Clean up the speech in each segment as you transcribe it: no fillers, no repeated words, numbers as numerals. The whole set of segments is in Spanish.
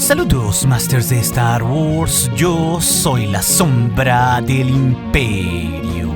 Saludos, Masters de Star Wars. Yo soy la sombra del Imperio.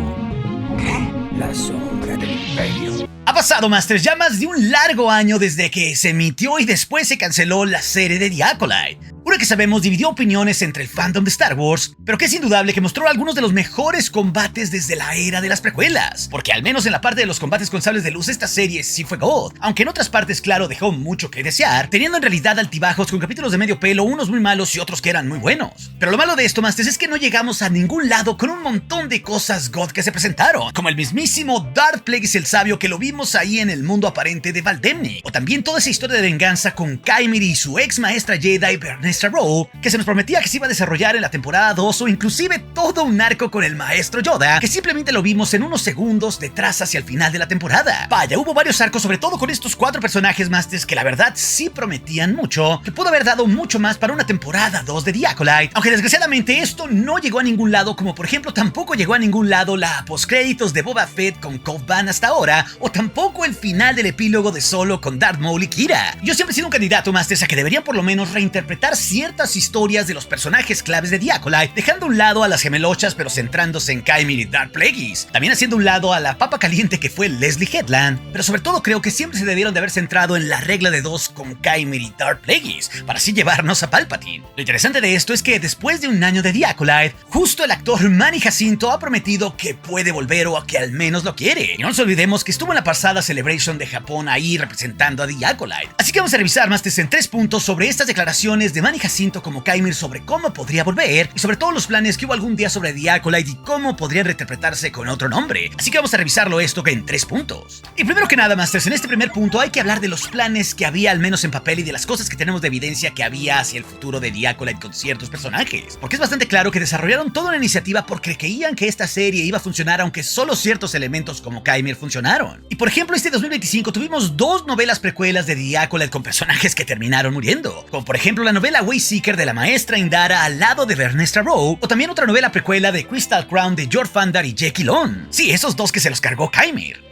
¿Qué? La sombra del Imperio. Ha pasado, Masters, ya más de un largo año desde que se emitió y después se canceló la serie de The Acolyte. Una que sabemos dividió opiniones entre el fandom de Star Wars, pero que es indudable que mostró algunos de los mejores combates desde la era de las precuelas. Porque al menos en la parte de los combates con sables de luz, esta serie sí fue God. Aunque en otras partes, claro, dejó mucho que desear, teniendo en realidad altibajos con capítulos de medio pelo, unos muy malos y otros que eran muy buenos. Pero lo malo de esto, Masters, es que no llegamos a ningún lado con un montón de cosas God que se presentaron, como el mismísimo Darth Plagueis el Sabio que lo vimos ahí en el mundo aparente de Val Demnick, o también toda esa historia de venganza con Qimir y su ex maestra Jedi Vernestra Rwoh, que se nos prometía que se iba a desarrollar en la temporada 2, o inclusive todo un arco con el maestro Yoda, que simplemente lo vimos en unos segundos detrás hacia el final de la temporada. Vaya, hubo varios arcos, sobre todo con estos 4 personajes, Masters, que la verdad sí prometían mucho, que pudo haber dado mucho más para una temporada 2 de The Acolyte, aunque desgraciadamente esto no llegó a ningún lado, como por ejemplo tampoco llegó a ningún lado la postcréditos de Boba Fett con Cobb Vanth hasta ahora, o tampoco el final del epílogo de Solo con Darth Maul y Qi'ra. Yo siempre he sido un candidato, Masters, a que deberían por lo menos reinterpretar ciertas historias de los personajes claves de The Acolyte, dejando a un lado a las gemelochas pero centrándose en Qimir y Darth Plagueis, también haciendo a un lado a la papa caliente que fue Leslie Headland, pero sobre todo creo que siempre se debieron de haber centrado en la regla de 2 con Qimir y Darth Plagueis, para así llevarnos a Palpatine. Lo interesante de esto es que después de un año de The Acolyte, justo el actor Manny Jacinto ha prometido que puede volver, o a que al menos lo quiere, y no nos olvidemos que estuvo en la pasada Celebration de Japón ahí representando a The Acolyte. Así que vamos a revisar, Masters, en 3 puntos sobre estas declaraciones de Manny Jacinto como Qimir, sobre cómo podría volver y sobre todos los planes que hubo algún día sobre The Acolyte y cómo podrían reinterpretarse con otro nombre. Así que vamos a revisarlo esto en 3 puntos. Y primero que nada, Masters, en este primer punto hay que hablar de los planes que había al menos en papel y de las cosas que tenemos de evidencia que había hacia el futuro de The Acolyte con ciertos personajes. Porque es bastante claro que desarrollaron toda una iniciativa porque creían que esta serie iba a funcionar, aunque solo ciertos elementos como Qimir funcionaron. Y por ejemplo, este 2025 tuvimos 2 novelas precuelas de The Acolyte con personajes que terminaron muriendo, como por ejemplo la novela Wayseeker de la maestra Indara al lado de Vernestra Rwoh, o también otra novela precuela de Crystal Crown de Jor Fandar y Jake Long. Sí, esos 2 que se los cargó Qimir.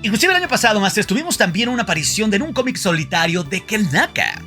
Inclusive el año pasado, Masters, tuvimos también una aparición en un cómic solitario de Kelnaka.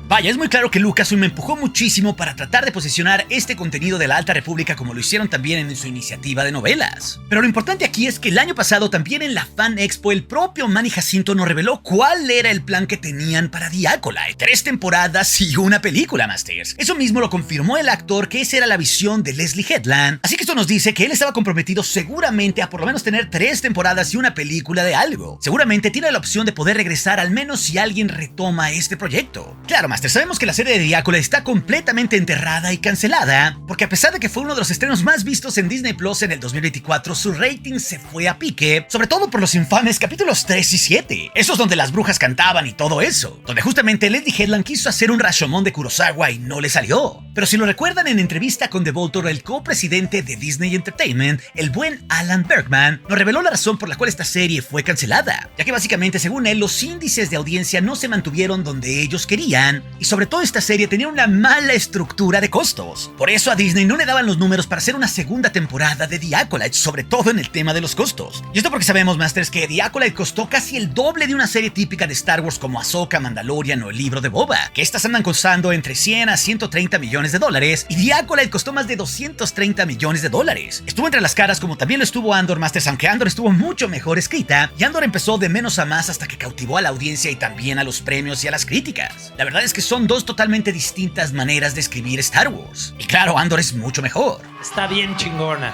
Vaya, es muy claro que Lucasfilm empujó muchísimo para tratar de posicionar este contenido de la Alta República como lo hicieron también en su iniciativa de novelas. Pero lo importante aquí es que el año pasado también en la Fan Expo el propio Manny Jacinto nos reveló cuál era el plan que tenían para The Acolyte. 3 temporadas y una película, Masters. Eso mismo lo confirmó el actor, que esa era la visión de Leslie Headland. Así que esto nos dice que él estaba comprometido seguramente a por lo menos tener 3 temporadas y una película de algo. Seguramente tiene la opción de poder regresar al menos si alguien retoma este proyecto. Claro, sabemos que la serie de The Acolyte está completamente enterrada y cancelada, porque a pesar de que fue uno de los estrenos más vistos en Disney Plus en el 2024, su rating se fue a pique, sobre todo por los infames capítulos 3 y 7, esos donde las brujas cantaban y todo eso, donde justamente Leslie Headland quiso hacer un Rashomon de Kurosawa y no le salió. Pero si lo recuerdan, en entrevista con The Voltor, el copresidente de Disney Entertainment, el buen Alan Bergman, nos reveló la razón por la cual esta serie fue cancelada, ya que básicamente, según él, los índices de audiencia no se mantuvieron donde ellos querían, y sobre todo esta serie tenía una mala estructura de costos. Por eso a Disney no le daban los números para hacer una segunda temporada de The Acolyte, sobre todo en el tema de los costos. Y esto porque sabemos, Masters, que The Acolyte costó casi el doble de una serie típica de Star Wars como Ahsoka, Mandalorian o el libro de Boba, que estas andan costando entre 100 a 130 millones de dólares, y The Acolyte costó más de 230 millones de dólares. Estuvo entre las caras, como también lo estuvo Andor, Masters, aunque Andor estuvo mucho mejor escrita, y Andor empezó de menos a más hasta que cautivó a la audiencia y también a los premios y a las críticas. La verdad es que son 2 totalmente distintas maneras de escribir Star Wars. Y claro, Andor es mucho mejor. Está bien chingona.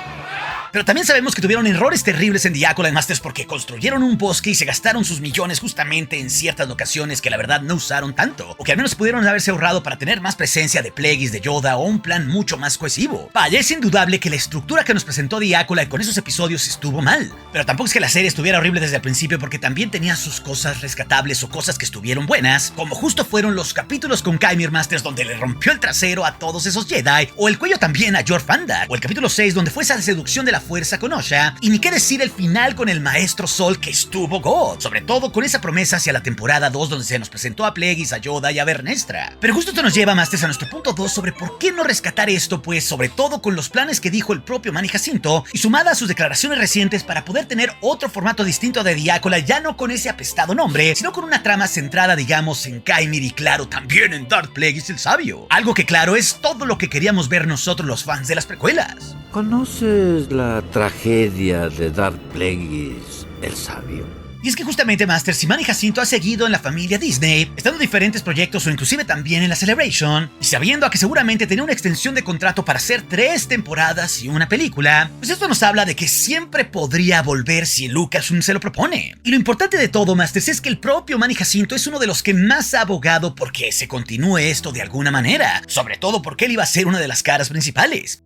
Pero también sabemos que tuvieron errores terribles en The Acolyte, Masters, porque construyeron un bosque y se gastaron sus millones justamente en ciertas locaciones que la verdad no usaron tanto, o que al menos pudieron haberse ahorrado para tener más presencia de Plagueis, de Yoda, o un plan mucho más cohesivo. Vaya, es indudable que la estructura que nos presentó The Acolyte con esos episodios estuvo mal, pero tampoco es que la serie estuviera horrible desde el principio, porque también tenía sus cosas rescatables o cosas que estuvieron buenas, como justo fueron los capítulos con Qimir, Masters, donde le rompió el trasero a todos esos Jedi, o el cuello también a Jor Fandar, o el capítulo 6 donde fue esa seducción de la fuerza con Osha, y ni qué decir el final con el Maestro Sol, que estuvo God, sobre todo con esa promesa hacia la temporada 2 donde se nos presentó a Plagueis, a Yoda y a Vernestra. Pero justo esto nos lleva, Masters, a nuestro punto 2 sobre por qué no rescatar esto, pues sobre todo con los planes que dijo el propio Manny Jacinto y sumada a sus declaraciones recientes para poder tener otro formato distinto de The Acolyte, ya no con ese apestado nombre, sino con una trama centrada, digamos, en Qimir y claro, también en Darth Plagueis el Sabio. Algo que claro es todo lo que queríamos ver nosotros los fans de las precuelas. ¿Conoces la tragedia de Darth Plagueis el Sabio? Y es que justamente, Master, si Manny Jacinto ha seguido en la familia Disney, estando en diferentes proyectos o inclusive también en la Celebration, y sabiendo a que seguramente tenía una extensión de contrato para hacer 3 temporadas y una película, pues esto nos habla de que siempre podría volver si Lucasfilm se lo propone. Y lo importante de todo, Masters, es que el propio Manny Jacinto es uno de los que más ha abogado porque se continúe esto de alguna manera, sobre todo porque él iba a ser una de las caras principales.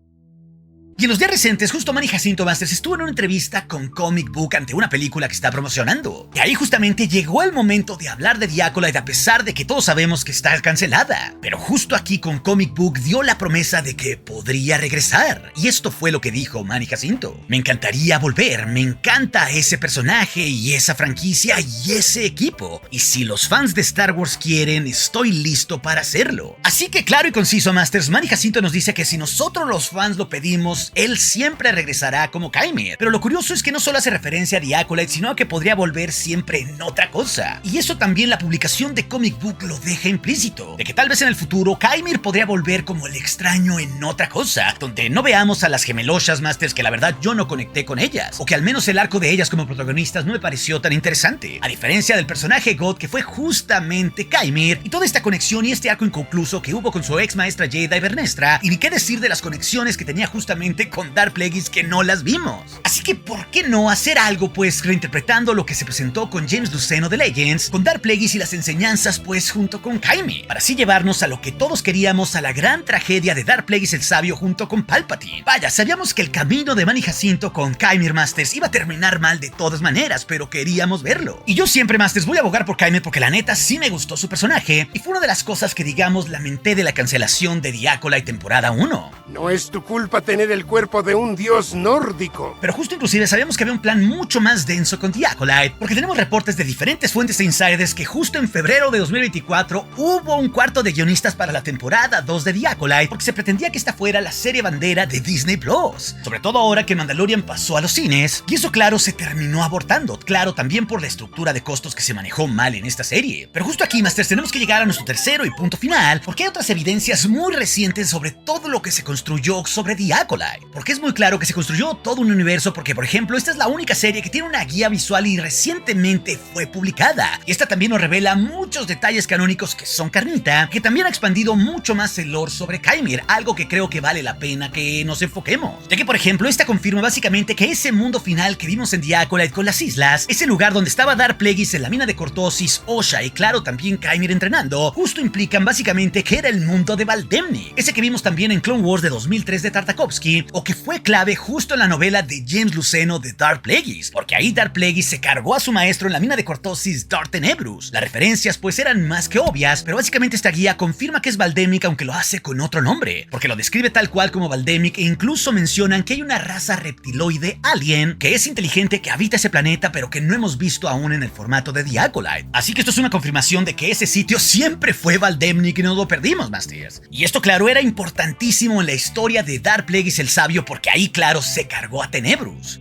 Y en los días recientes, justo Manny Jacinto, Masters, estuvo en una entrevista con Comic Book ante una película que está promocionando. Y ahí justamente llegó el momento de hablar de The Acolyte, a pesar de que todos sabemos que está cancelada. Pero justo aquí con Comic Book dio la promesa de que podría regresar. Y esto fue lo que dijo Manny Jacinto: me encantaría volver, me encanta ese personaje y esa franquicia y ese equipo. Y si los fans de Star Wars quieren, estoy listo para hacerlo. Así que claro y conciso, Masters, Manny Jacinto nos dice que si nosotros los fans lo pedimos, él siempre regresará como Qimir. Pero lo curioso es que no solo hace referencia a The Acolyte, sino a que podría volver siempre en otra cosa. Y eso también la publicación de Comic Book lo deja implícito, de que tal vez en el futuro Qimir podría volver como el extraño en otra cosa, donde no veamos a las gemeloshas, Masters, que la verdad yo no conecté con ellas, o que al menos el arco de ellas como protagonistas no me pareció tan interesante, a diferencia del personaje God, que fue justamente Qimir, y toda esta conexión y este arco inconcluso que hubo con su ex maestra Jedi Vernestra, y ni qué decir de las conexiones que tenía justamente con Darth Plagueis que no las vimos. Así que ¿por qué no hacer algo, pues, reinterpretando lo que se presentó con James Luceno de Legends, con Darth Plagueis y las enseñanzas, pues, junto con Qimir, para así llevarnos a lo que todos queríamos, a la gran tragedia de Darth Plagueis el Sabio junto con Palpatine? Vaya, sabíamos que el camino de Manny Jacinto con Qimir, Masters, iba a terminar mal de todas maneras, pero queríamos verlo. Y yo siempre, Masters, voy a abogar por Qimir porque la neta sí me gustó su personaje, y fue una de las cosas que, digamos, lamenté de la cancelación de The Acolyte temporada 1. No es tu culpa tener el cuerpo de un dios nórdico. Pero justo inclusive sabíamos que había un plan mucho más denso con The Acolyte, porque tenemos reportes de diferentes fuentes e insiders que justo en febrero de 2024 hubo un cuarto de guionistas para la temporada 2 de The Acolyte, porque se pretendía que esta fuera la serie bandera de Disney Plus, sobre todo ahora que Mandalorian pasó a los cines, y eso claro se terminó abortando, claro también por la estructura de costos que se manejó mal en esta serie. Pero justo aquí, Masters, tenemos que llegar a nuestro tercero y punto final, porque hay otras evidencias muy recientes sobre todo lo que se construyó sobre The Acolyte, porque es muy claro que se construyó todo un universo, porque por ejemplo esta es la única serie que tiene una guía visual y recientemente fue publicada, y esta también nos revela muchos detalles canónicos que son carnita, que también ha expandido mucho más el lore sobre Qimir, algo que creo que vale la pena que nos enfoquemos, ya que por ejemplo esta confirma básicamente que ese mundo final que vimos en The Acolyte con las islas, ese lugar donde estaba Darth Plagueis en la mina de Cortosis, Osha y claro también Qimir entrenando, justo implican básicamente que era el mundo de Valdemnik, ese que vimos también en Clone Wars de 2003 de Tartakovsky, o que fue clave justo en la novela de James Luceno de Darth Plagueis, porque ahí Darth Plagueis se cargó a su maestro en la mina de Cortosis, Darth Tenebrous. Las referencias pues eran más que obvias, pero básicamente esta guía confirma que es Valdemnik, aunque lo hace con otro nombre, porque lo describe tal cual como Valdemnik, e incluso mencionan que hay una raza reptiloide alien que es inteligente, que habita ese planeta, pero que no hemos visto aún en el formato de The Acolyte. Así que esto es una confirmación de que ese sitio siempre fue Valdemnik y no lo perdimos, Masters. Y esto claro era importantísimo en la historia de Darth Plagueis el Sabio, porque ahí claro se cargó a Tenebrous.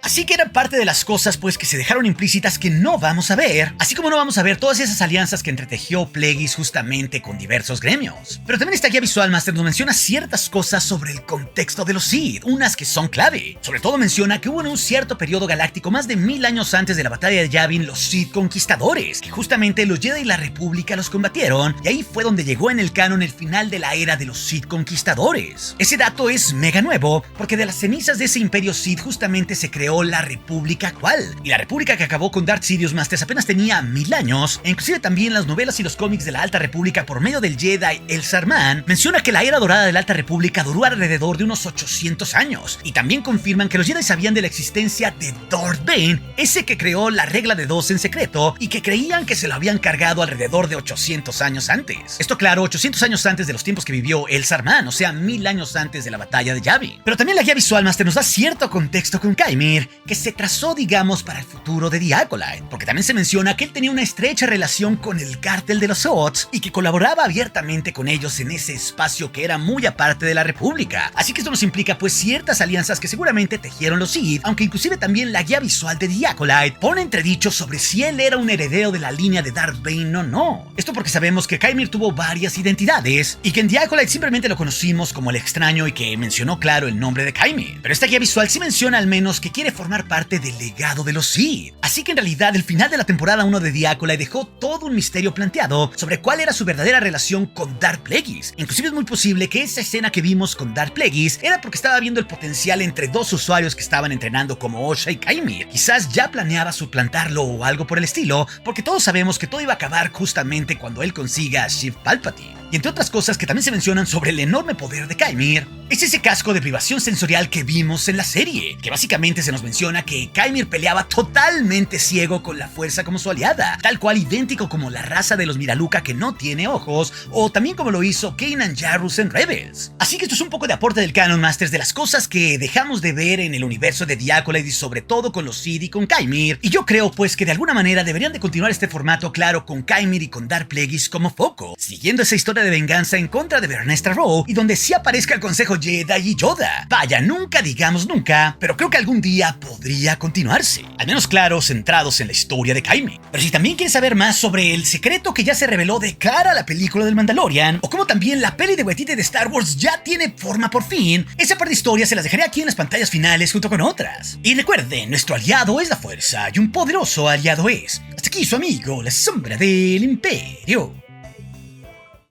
Así que eran parte de las cosas pues que se dejaron implícitas que no vamos a ver, así como no vamos a ver todas esas alianzas que entretejió Plagueis justamente con diversos gremios. Pero también esta guía visual, Master, nos menciona ciertas cosas sobre el contexto de los Sith, unas que son clave. Sobre todo menciona que hubo en un cierto periodo galáctico más de 1000 años antes de la batalla de Yavin los Sith conquistadores, que justamente los Jedi y la República los combatieron, y ahí fue donde llegó en el canon el final de la era de los Sith conquistadores. Ese dato es mega nuevo, porque de las cenizas de ese imperio Sith justamente se creó creó la República actual. Y la República que acabó con Darth Sidious Masters apenas tenía 1000 años, e inclusive también las novelas y los cómics de la Alta República por medio del Jedi El Sarman menciona que la era dorada de la Alta República duró alrededor de unos 800 años. Y también confirman que los Jedi sabían de la existencia de Darth Bane, ese que creó la regla de 2 en secreto y que creían que se lo habían cargado alrededor de 800 años antes. Esto claro, 800 años antes de los tiempos que vivió El Sarman, o sea, 1000 años antes de la batalla de Yavin. Pero también la guía visual Master nos da cierto contexto con Qimir que se trazó, digamos, para el futuro de The Acolyte, porque también se menciona que él tenía una estrecha relación con el cártel de los Hutt y que colaboraba abiertamente con ellos en ese espacio que era muy aparte de la República. Así que esto nos implica pues ciertas alianzas que seguramente tejieron los Sith, aunque inclusive también la guía visual de The Acolyte pone entredicho sobre si él era un heredero de la línea de Darth Bane o no. Esto porque sabemos que Qimir tuvo varias identidades y que en The Acolyte simplemente lo conocimos como el extraño y que mencionó claro el nombre de Qimir. Pero esta guía visual sí menciona al menos que quiere formar parte del legado de los Sith. Así que en realidad el final de la temporada 1 de The Acolyte dejó todo un misterio planteado sobre cuál era su verdadera relación con Darth Plagueis. Inclusive es muy posible que esa escena que vimos con Darth Plagueis era porque estaba viendo el potencial entre dos usuarios que estaban entrenando como Osha y Qimir. Quizás ya planeaba suplantarlo o algo por el estilo, porque todos sabemos que todo iba a acabar justamente cuando él consiga a Sheev Palpatine. Y entre otras cosas que también se mencionan sobre el enorme poder de Qimir, es ese casco de privación sensorial que vimos en la serie, que básicamente se nos menciona que Qimir peleaba totalmente ciego con la fuerza como su aliada, tal cual idéntico como la raza de los Miraluka que no tiene ojos, o también como lo hizo Kanan Jarrus en Rebels. Así que esto es un poco de aporte del Canon Masters de las cosas que dejamos de ver en el universo de The Acolyte y sobre todo con los Sith y con Qimir, y yo creo pues que de alguna manera deberían de continuar este formato claro con Qimir y con Darth Plagueis como foco, siguiendo esa historia de venganza en contra de Vernestra Rwoh y donde sí aparezca el Consejo Jedi y Yoda. Vaya, nunca digamos nunca, pero creo que algún día podría continuarse, al menos claro, centrados en la historia de Qimir. Pero si también quieren saber más sobre el secreto que ya se reveló de cara a la película del Mandalorian, o cómo también la peli de Waititi de Star Wars ya tiene forma por fin, esa par de historias se las dejaré aquí en las pantallas finales junto con otras. Y recuerden, nuestro aliado es la fuerza y un poderoso aliado es. Hasta aquí su amigo, la sombra del Imperio.